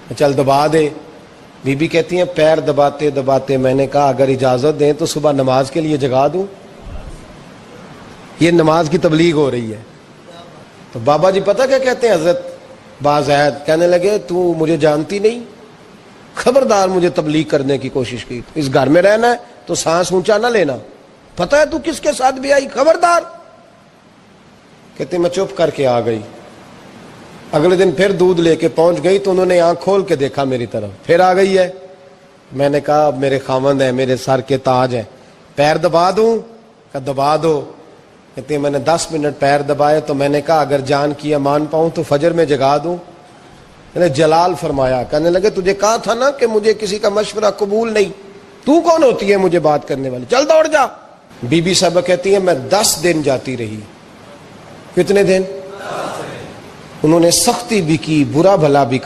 چل دبا دے. Be be کہتی ہیں پیر دباتے دباتے میں نے کہا اگر اجازت دیں تو صبح نماز کے لیے جگا دوں. یہ نماز کی تبلیغ ہو رہی ہے. تو بابا جی پتہ کیا کہتے ہیں حضرت بازید؟ کہنے لگے تو مجھے جانتی نہیں، خبردار مجھے تبلیغ کرنے کی کوشش کی. اس گھر میں رہنا ہے تو سانس اونچا نہ لینا. پتہ ہے تو کس کے ساتھ بھی آئی، خبردار. کہتے میں چپ کر کے آ گئی. اگلے دن پھر دودھ لے کے پہنچ گئی تو انہوں نے آنکھ کھول کے دیکھا میری طرف، پھر آ گئی ہے. میں نے کہا اب میرے خاوند ہیں، میرے سر کے تاج ہیں، پیر دبا دوں؟ کہ دبا دو. کہتے ہیں میں نے 10 منٹ پیر دبائے تو میں نے کہا اگر جان کی امان پاؤں تو فجر میں جگا دوں. میں نے جلال فرمایا. کہنے لگے تجھے کہا تھا نا کہ مجھے کسی کا مشورہ قبول نہیں، تو کون ہوتی ہے مجھے بات کرنے والی، چل دوڑ جا. بی بی صاحبہ کہتی ہیں میں 10 دن جاتی رہی. کتنے دن؟ انہوں نے سختی بھی کی، برا بھلا بھی کہا.